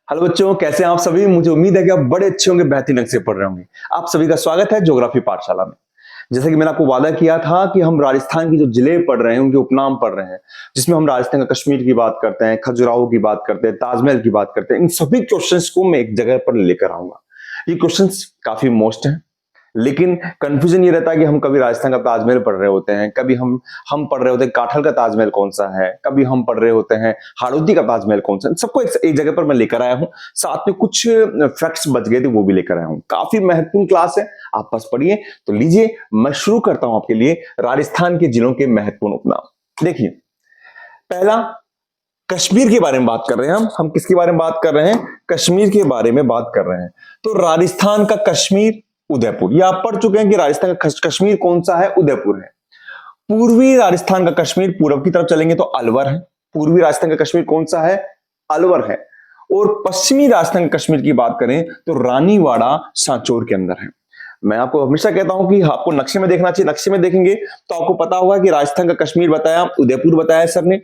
Hello बच्चों, कैसे हैं आप सभी। मुझे उम्मीद है कि आप बड़े अच्छे होंगे, बेहतरीन ढंग से पढ़ रहे होंगे। आप सभी का स्वागत है ज्योग्राफी पाठशाला में। जैसे कि मैंने आपको वादा किया था कि हम राजस्थान की जो जिले पढ़ रहे हैं उनके उपनाम पढ़ रहे हैं, जिसमें हम राजस्थान का कश्मीर की बात करते हैं, खजुराहो की बात करते हैं, ताजमहल की बात करते हैं। इन सभी क्वेश्चंस को मैं एक जगह पर लेकर आऊंगा। ये क्वेश्चंस काफी मोस्ट हैं, लेकिन कंफ्यूजन ये रहता है कि हम कभी राजस्थान का ताजमहल पढ़ रहे होते हैं, कभी हम पढ़ रहे होते हैं काठल का ताजमहल कौन सा है, कभी हम पढ़ रहे होते हैं हाड़ौती का ताजमहल कौन सा है। सबको एक जगह पर मैं लेकर आया हूं। साथ में कुछ फैक्ट्स बच गए थे, वो भी लेकर आया हूं। काफी महत्वपूर्ण क्लास है, आप बस पढ़िए। तो लीजिए, मैं शुरू करता हूं आपके लिए राजस्थान के जिलों के महत्वपूर्ण उपनाम। देखिए, पहला, कश्मीर के बारे में बात कर रहे हैं। हम किसके बारे में बात कर रहे हैं? कश्मीर के बारे में बात कर रहे हैं। तो राजस्थान का कश्मीर उदयपुर, ये आप पढ़ चुके हैं कि राजस्थान का कश्मीर कौन सा है? उदयपुर है। पूर्वी राजस्थान का कश्मीर, पूर्व की तरफ चलेंगे तो अलवर है। पूर्वी राजस्थान का कश्मीर कौन सा है? अलवर है। और पश्चिमी राजस्थान का कश्मीर की बात करें तो रानीवाड़ा सांचौर के अंदर है। मैं आपको हमेशा कहता हूं कि आपको नक्शे में देखना चाहिए। नक्शे में देखेंगे तो आपको पता होगा कि राजस्थान का कश्मीर बताया, उदयपुर बताया सर ने।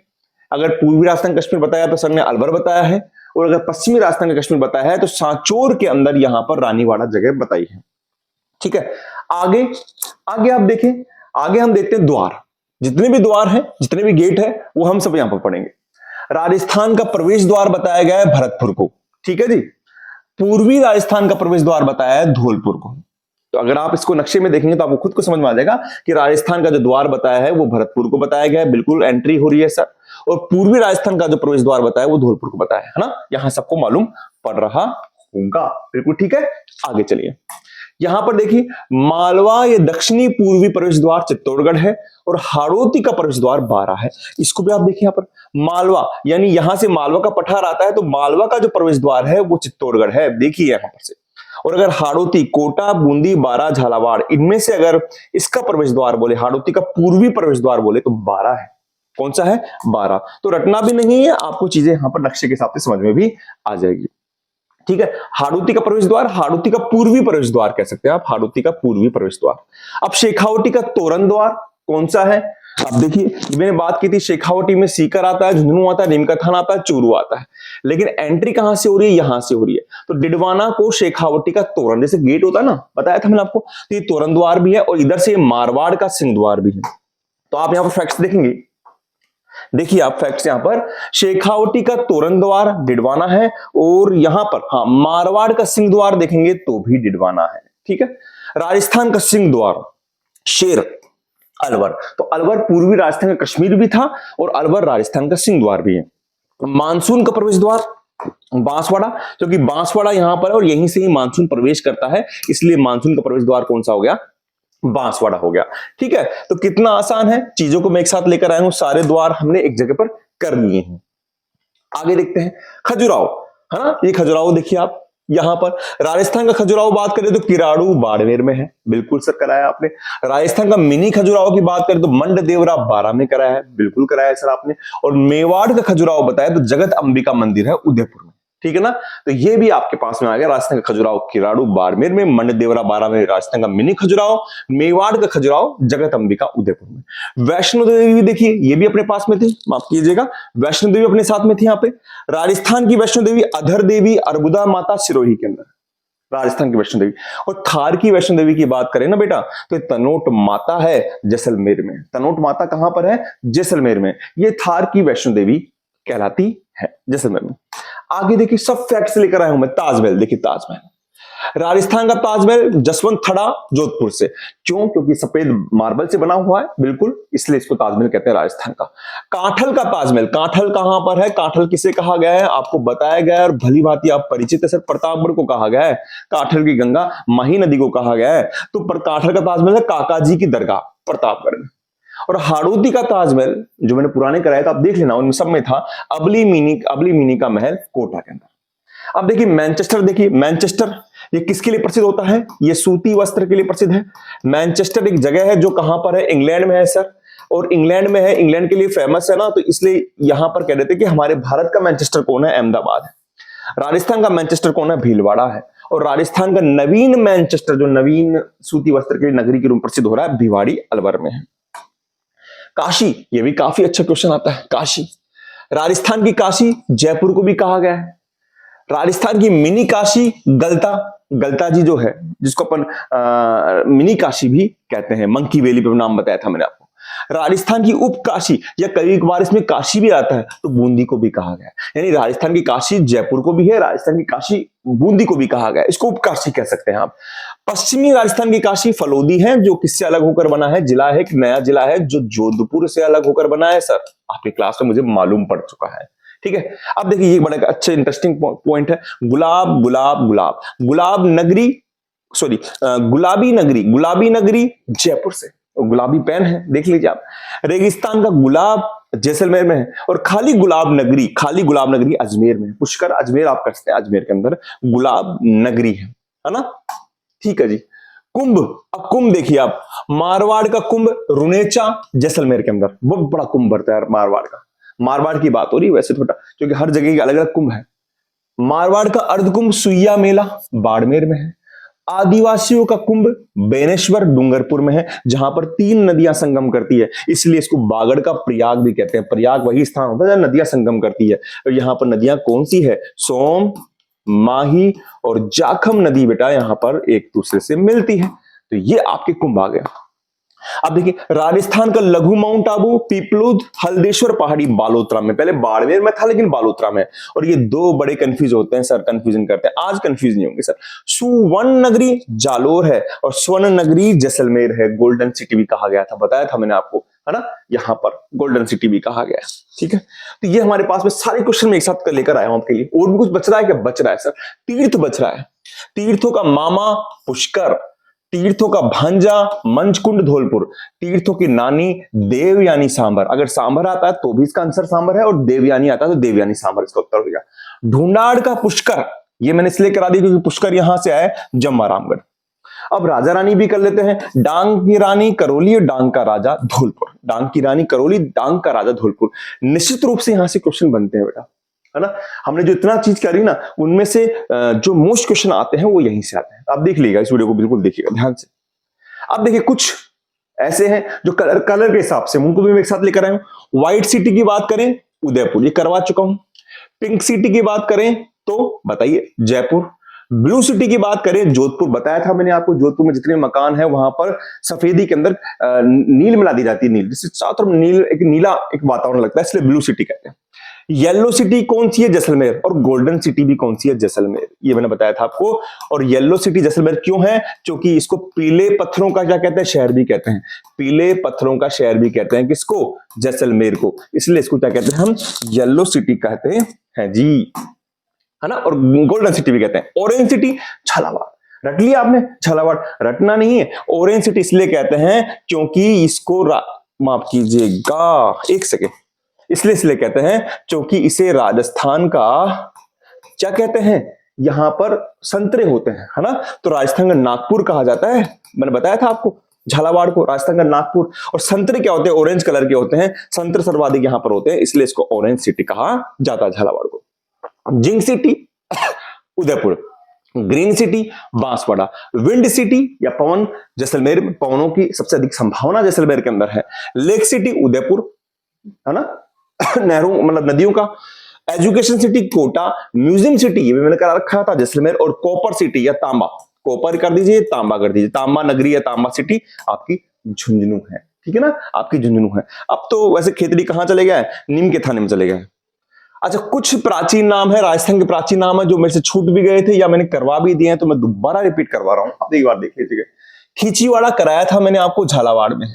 अगर पूर्वी राजस्थान कश्मीर बताया तो सर ने अलवर बताया है। और अगर पश्चिमी राजस्थान का कश्मीर बताया है तो सांचौर के अंदर यहां पर रानीवाड़ा जगह बताई है। ठीक है, आगे आगे आप देखें। आगे हम देखते हैं द्वार। जितने भी द्वार हैं, जितने भी गेट है, वो हम सब यहां पर पढ़ेंगे। राजस्थान का प्रवेश द्वार बताया गया है भरतपुर को। ठीक है जी। पूर्वी राजस्थान का प्रवेश द्वार बताया है धौलपुर को। तो अगर आप इसको नक्शे में देखेंगे तो आपको खुद को समझ में आ जाएगा कि राजस्थान का जो द्वार बताया है वो भरतपुर को बताया गया है। बिल्कुल एंट्री हो रही है सर। और पूर्वी राजस्थान का जो प्रवेश द्वार बताया है वो धौलपुर को बताया है ना। यहां सबको मालूम पड़ रहा होगा। बिल्कुल ठीक है, आगे चलिए। यहां पर देखिए, मालवा ये दक्षिणी पूर्वी प्रवेश द्वार चित्तौड़गढ़ है। और हाड़ौती का प्रवेश द्वार बारा है। इसको भी आप देखिए, यहां पर मालवा यानी यहां से मालवा का पठार आता है, तो मालवा का जो प्रवेश द्वार है वो चित्तौड़गढ़ है। देखिए यहां पर से। और अगर हाड़ौती, कोटा, बूंदी, बारा, झालावाड़, इनमें से अगर इसका प्रवेश द्वार बोले, हाड़ौती का पूर्वी प्रवेश द्वार बोले, तो बारा है। कौन सा है? बारा। तो रटना भी नहीं है आपको, चीजें यहां पर नक्शे के हिसाब से समझ में भी आ जाएगी। ठीक है, हाड़ौती का प्रवेश द्वार, हाड़ौती का पूर्वी प्रवेश द्वार कह सकते हैं आप, हाड़ौती का पूर्वी प्रवेश द्वार। अब शेखावटी का तोरण द्वार कौन सा है? अब देखिए, मैंने बात की थी शेखावटी में सीकर आता है, झुंझुनू आता है, नीमकाथान आता है, चूरू आता है। लेकिन एंट्री कहां से हो रही है? यहां से हो रही है। तो डिडवाना को शेखावटी का तोरण, जैसे गेट होता है ना, बताया था मैंने आपको, तो ये तोरण द्वार भी है। और इधर से मारवाड़ का सिंह द्वार भी है। तो आप यहां पर फैक्ट्स देखेंगे। देखिए आप फैक्ट्स यहां पर, शेखावटी का तोरण द्वार डिडवाना है। और यहां पर हाँ, मारवाड़ का सिंह द्वार देखेंगे तो भी डिडवाना है। ठीक है। राजस्थान का सिंह द्वार शेर, अलवर। तो अलवर पूर्वी राजस्थान का कश्मीर भी था और अलवर राजस्थान का सिंह द्वार भी है। मानसून का प्रवेश द्वार बांसवाड़ा, क्योंकि बांसवाड़ा यहां पर है और यहीं से ही मानसून प्रवेश करता है, इसलिए मानसून का प्रवेश द्वार कौन सा हो गया? बांसवाड़ा हो गया। ठीक है, तो कितना आसान है, चीजों को मैं एक साथ लेकर आया हूं। सारे द्वार हमने एक जगह पर कर लिए हैं। आगे देखते हैं, खजुराहो, है ना। ये खजुराहो देखिए आप यहां पर। राजस्थान का खजुराहो बात करें तो किराड़ू बाड़मेर में है। बिल्कुल सर, कराया आपने। राजस्थान का मिनी खजुराहो की बात करें तो मंड देवरा बारा में कराया है। बिल्कुल कराया है सर आपने। और मेवाड़ का खजुराहो बताया तो जगत अंबिका मंदिर है उदयपुर में। ठीक है ना। तो ये भी आपके पास में आ गया। राजस्थान का खजुराहो किराड़ू बाड़मेर में, मंड देवरा बारा में राजस्थान का मिनी खजुराहो, मेवाड़ का खजुराहो जगत अंबिका उदयपुर में। वैष्णो देवी देखिए, ये भी अपने पास में थी, माफ कीजिएगा, वैष्णो देवी अपने साथ में थी यहाँ पे। राजस्थान की वैष्णो देवी अधर देवी अर्बुदा माता सिरोही के अंदर, राजस्थान की वैष्णो देवी। और थार की वैष्णो देवी की बात करें ना बेटा, तो तनोट माता है जैसलमेर में। तनोट माता कहां पर है? जैसलमेर में। ये थार की वैष्णो देवी कहलाती है, जैसलमेर में। आगे देखिए, सब फैक्ट्स लेकर आया हूं मैं। ताजमहल देखिए, ताजमहल, राजस्थान का ताजमहल जसवंत थड़ा जोधपुर से। क्यों? क्योंकि सफेद मार्बल से बना हुआ है, बिल्कुल, इसलिए इसको ताजमहल कहते हैं राजस्थान का। काठल का ताजमहल, काठल कहां पर है? काठल किसे कहा गया है आपको बताया गया है, और भली भांति आप परिचित है सर। प्रतापगढ़ को कहा गया है। काठल की गंगा मही नदी को कहा गया है। तो काठल का ताजमहल है काका जी की दरगाह प्रतापगढ़ में। और हाड़ौती का ताजमहल जो मैंने पुराने कराया था, आप देख लेना, उनमें सब में था अबली मिनी का महल कोटा के अंदर। अब देखिए मैनचेस्टर, देखिए मैनचेस्टर ये किसके लिए प्रसिद्ध होता है? ये सूती वस्त्र के लिए प्रसिद्ध है। मैनचेस्टर एक जगह है जो कहां पर है? इंग्लैंड में है सर। और इंग्लैंड में है, इंग्लैंड के लिए फेमस है ना, तो इसलिए यहां पर कह देते कि हमारे भारत का मैनचेस्टर कौन है? अहमदाबाद है। राजस्थान का मैनचेस्टर कौन है? भीलवाड़ा है। और राजस्थान का नवीन मैनचेस्टर, जो नवीन सूती वस्त्र के नगरी के रूप में प्रसिद्ध हो रहा है, भिवाड़ी अलवर में है। काशी, ये भी काफी अच्छा क्वेश्चन आता है। काशी, राजस्थान की काशी जयपुर को भी कहा गया है। राजस्थान की मिनी काशी गलता, गलता जी जो है, जिसको अपन मिनी काशी भी कहते हैं, मंकी वैली पे नाम बताया था मैंने आपको। राजस्थान की उप काशी, या कई बार इसमें काशी भी आता है, तो बूंदी को भी कहा गया है। यानी राजस्थान की काशी जयपुर को भी है, राजस्थान की काशी बूंदी को भी कहा गया है, इसको उप काशी कह सकते हैं आप। पश्चिमी राजस्थान की काशी फलोदी है, जो किससे अलग होकर बना है, जिला है, एक नया जिला है जो जोधपुर से अलग होकर बना है। सर आपकी क्लास में मुझे मालूम पड़ चुका है, ठीक है। अब देखिए ये बड़ा अच्छा इंटरेस्टिंग पॉइंट है, गुलाब गुलाब गुलाब, गुलाब नगरी, सॉरी गुलाबी नगरी, गुलाबी नगरी जयपुर से, गुलाबी पेन है, देख लीजिए आप। रेगिस्तान का गुलाब जैसलमेर में है, और खाली गुलाब नगरी, खाली गुलाब नगरी अजमेर में है। पुष्कर अजमेर आप कर सकते हैं, अजमेर के अंदर गुलाब नगरी है ना, ठीक है जी। कुंभ, अब कुंभ देखिए आप, मारवाड़ का कुंभ रुनेचा जैसलमेर के अंदर, बहुत बड़ा कुंभ भरता है मारवाड़ का। मारवाड़ की बात हो रही है वैसे थोड़ा, क्योंकि हर जगह की अलग अलग कुंभ है। मारवाड़ का अर्ध कुंभ सुइया मेला बाड़मेर में है। आदिवासियों का कुंभ बेनेश्वर डूंगरपुर में है, जहां पर 3 नदियां संगम करती है, इसलिए इसको बागड़ का प्रयाग भी कहते हैं। प्रयाग वही स्थान होता है जहां नदियां संगम करती है, और यहां पर नदियां कौन सी है, सोम, माही और जाखम नदी बेटा यहां पर एक दूसरे से मिलती है। तो ये आपके कुंभ आ गया। अब देखिए राजस्थान का लघु माउंट आबू, पीपलूद, हल्देश्वर पहाड़ी बालोतरा में, पहले बाड़मेर में था लेकिन बालोतरा में। और ये 2 बड़े कंफ्यूज होते हैं सर, कंफ्यूजन करते हैं, आज कंफ्यूज नहीं होंगे सर। सुवर्ण नगरी जालोर है, और स्वर्ण नगरी जैसलमेर है। गोल्डन सिटी भी कहा गया था, बताया था मैंने आपको, है ना, यहां पर गोल्डन सिटी भी कहा गया है, ठीक है। तो ये हमारे पास में सारे क्वेश्चन में एक साथ लेकर आया हूं आपके लिए। और भी कुछ बच रहा है क्या, बच रहा है सर, तीर्थ बच रहा है। तीर्थों का मामा पुष्कर, तीर्थों का भांजा मंचकुंड धौलपुर, तीर्थों की नानी देवयानी सांभर। अगर सांभर आता है तो भी इसका आंसर सांभर है, और देवयानी आता है तो देवयानी सांभर इसका उत्तर होगा। ढूंढाड़ का पुष्कर, ये मैंने इसलिए करा दी क्योंकि पुष्कर यहां से आए जम्मा रामगढ़। अब राजा रानी भी कर लेते हैं, डांग की रानी करौली और डांग का राजा धौलपुर। डांग की रानी करौली, डांग का राजा धौलपुर। निश्चित रूप से यहां से क्वेश्चन बनते हैं बेटा, है ना। हमने जो इतना चीज करी ना, उनमें से जो मोस्ट क्वेश्चन आते हैं वो यहीं से आते हैं। आप देख लीजिएगा, इस वीडियो को बिल्कुल देखिएगा ध्यान से। अब देखिए कुछ ऐसे हैं जो कलर के हिसाब से, उनको भी मैं एक साथ लेकर आया हूं। व्हाइट सिटी की बात करें उदयपुर, ये करवा चुका हूं। पिंक सिटी की बात करें तो बताइए जयपुर। ब्लू सिटी की बात करें जोधपुर, बताया था मैंने आपको, जोधपुर में जितने मकान है वहां पर सफेदी के अंदर नील मिला दी जाती है, नील, जिससे चारों तरफ नील, एक नीला एक वातावरण लगता है, इसलिए ब्लू सिटी कहते हैं। येलो सिटी कौन सी है, जैसलमेर। और गोल्डन सिटी भी कौन सी है, जैसलमेर, ये मैंने बताया था आपको। और येलो सिटी जैसलमेर क्यों है, क्योंकि इसको पीले पत्थरों का क्या कहते हैं, शहर भी कहते हैं। पीले पत्थरों का शहर भी कहते हैं किसको, जैसलमेर को, इसलिए इसको क्या कहते हैं हम, येलो सिटी कहते हैं जी, है ना। और गोल्डन सिटी भी कहते हैं। ऑरेंज सिटी झालावाड़, रट लिया आपने, झालावाड़ रटना नहीं है। ऑरेंज सिटी इसलिए कहते हैं क्योंकि इसको माफ कीजिएगा, एक सेकेंड, इसलिए कहते हैं क्योंकि इसे राजस्थान का क्या कहते हैं, यहां पर संतरे होते हैं, है ना। तो राजस्थान का नागपुर कहा जाता है, मैंने बताया था आपको झालावाड़ को, राजस्थान का नागपुर। और संतरे क्या होते हैं, ऑरेंज कलर के होते हैं, संतरे सर्वाधिक यहां पर होते हैं, इसलिए इसको ऑरेंज सिटी कहा जाता है झालावाड़ को। Zinc city Udaipur, green city Banswara, wind city या पवन, जैसलमेर में पवनों की सबसे अधिक संभावना जैसलमेर के अंदर है। लेक सिटी उदयपुर, है ना, नहरों मतलब नदियों का। Education city Kota, museum city ये भी मैंने करा रखा था जैसलमेर। और कॉपर सिटी या तांबा, कॉपर कर दीजिए, तांबा कर दीजिए, तांबा नगरी या तांबा सिटी आपकी झुंझुनू है, ठीक है ना, आपकी झुंझुनू है। अब तो वैसे खेतड़ी कहां चले गए, नीम के थाने में चले गए। अच्छा, कुछ प्राचीन नाम है राजस्थान के, प्राचीन नाम है जो मेरे से छूट भी गए थे या मैंने करवा भी दिए हैं, तो मैं दोबारा रिपीट करवा रहा हूं, आप एक बार देख लीजिएगा। खींचीवाड़ा कराया था मैंने आपको झालावाड़ में।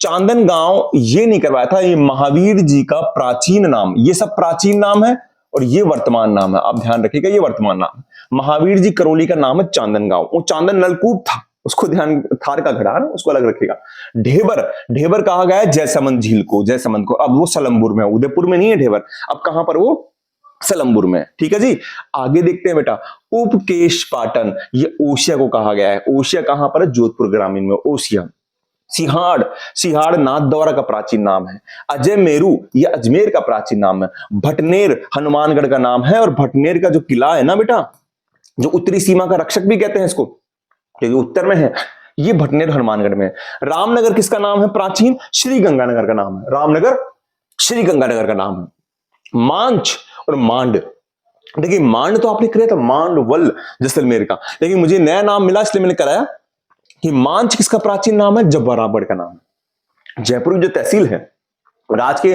चांदन गांव ये नहीं करवाया था, ये महावीर जी का प्राचीन नाम, ये सब प्राचीन नाम है और ये वर्तमान नाम है, आप ध्यान रखिएगा, ये वर्तमान नाम है। महावीर जी करौली का नाम है चांदन गांव, वो चांदन नलकूप था, उसको ध्यान, थार का घड़ा ना, उसको अलग रखिएगा। ढेबर, ढेबर कहा गया है जयसमंद झील को, जयसमंद को, अब वो सलमपुर में है, उदयपुर में नहीं है ढेबर, अब कहां पर वो, सलमपुर में, ठीक है जी। आगे देखते हैं बेटा, उपकेश पाटन, ये ओसिया को कहा गया है। ओसिया कहां पर है, जोधपुर ग्रामीण में, ओसिया। सिहाड़, सिहाड़ नाथद्वारा का प्राचीन नाम है। अजय मेरू ये अजमेर का प्राचीन नाम है। भटनेर हनुमानगढ़ का नाम है, और भटनेर का जो किला है ना बेटा, जो उत्तरी सीमा का रक्षक भी कहते हैं इसको, क्योंकि उत्तर में है, ये भटनेर हनुमानगढ़ में है। रामनगर किसका नाम है प्राचीन, श्री गंगानगर का नाम है, रामनगर श्री गंगानगर का नाम है। मांच और मांड, देखिए मांड तो आपने कराया था, मांडवल जैसलमेर का, लेकिन मुझे नया नाम मिला इसलिए मैंने कराया कि मांच किसका प्राचीन नाम है, जब्बारागढ़ का नाम है। जयपुर की जो तहसील है और आज के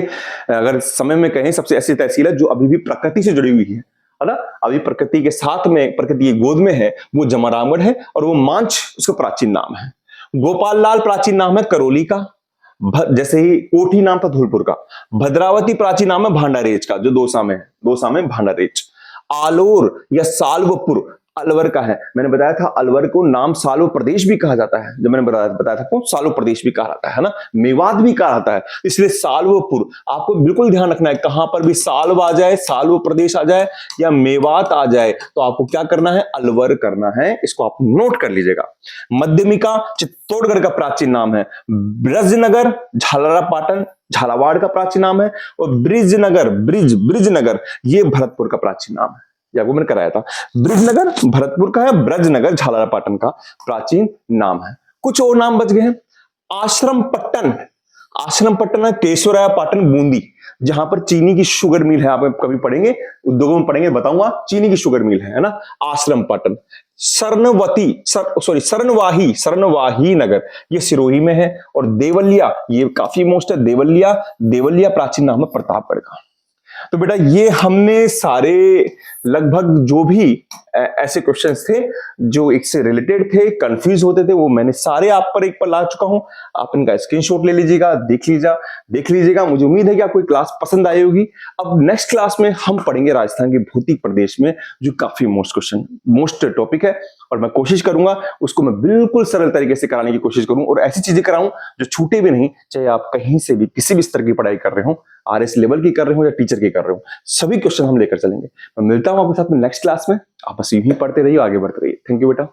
अगर समय में कहें सबसे ऐसी तहसील है जो अभी भी प्रकृति से जुड़ी हुई है ना, अभी प्रकृति के साथ में, प्रकृति की गोद में है, वो जमरामगढ़ है और वो मांच उसका प्राचीन नाम है। गोपाल लाल प्राचीन नाम है करौली का, जैसे ही कोठी नाम था धौलपुर का। भद्रावती प्राचीन नाम है भांडारेज का, जो दौसा में है, दौसा में भांडारेज। आलोर या साल्वपुर अलवर का है। मैंने बताया था अलवर को नाम साल्व प्रदेश भी कहा जाता है, जब मैंने बताया था कौन, साल्व प्रदेश भी कहा जाता है ना, मेवात भी कहा जाता है, इसलिए साल्वपुर। आपको बिल्कुल ध्यान रखना है, कहां पर भी साल्व आ जाए, साल्व प्रदेश आ जाए या मेवात आ जाए तो आपको क्या करना है, अलवर करना है। इसको आप नोट कर लीजिएगा। मध्यमिका चित्तौड़गढ़ का प्राचीन नाम है। ब्रजनगर झालरापाटन झालावाड़ का प्राचीन नाम है। और ब्रिजनगर ये भरतपुर का प्राचीन नाम है। आपको मैंने कराया था, ब्रिजनगर भरतपुर का है, ब्रजनगर झालरापाटन का प्राचीन नाम है। कुछ और नाम बच गए हैं। आश्रम पट्टन है केशवराय पाटन बूंदी, जहां पर चीनी की शुगर मिल है। आप कभी पढ़ेंगे, उद्योगों में पढ़ेंगे, बताऊंगा, चीनी की शुगर मिल है ना, आश्रम पट्टन। शरणवाही नगर ये सिरोही में है। और देवलिया, ये काफी मोस्ट है, देवलिया प्राचीन नाम है प्रतापगढ़ का। तो बेटा ये हमने सारे लगभग जो भी ऐसे क्वेश्चंस थे जो एक से रिलेटेड थे, कंफ्यूज होते थे, वो मैंने सारे आप पर एक पर ला चुका हूं। आप इनका स्क्रीनशॉट ले लीजिएगा, देख लीजिएगा। मुझे उम्मीद है कि आपको क्लास पसंद आई होगी। अब नेक्स्ट क्लास में हम पढ़ेंगे राजस्थान के भौतिक प्रदेश में, जो काफी मोस्ट टॉपिक है, और मैं कोशिश करूंगा उसको मैं बिल्कुल सरल तरीके से कराने की कोशिश करूं और ऐसी चीजें कराऊं जो छूटे भी नहीं, चाहे आप कहीं से भी किसी भी स्तर की पढ़ाई कर रहे हो, आरएस लेवल की कर रहे हो या टीचर की कर रहे हो, सभी क्वेश्चन हम लेकर चलेंगे। मैं मिलता हूं आपके साथ में नेक्स्ट क्लास में। आप बस यूं ही पढ़ते रहिए, आगे बढ़ते रहिए। थैंक यू बेटा।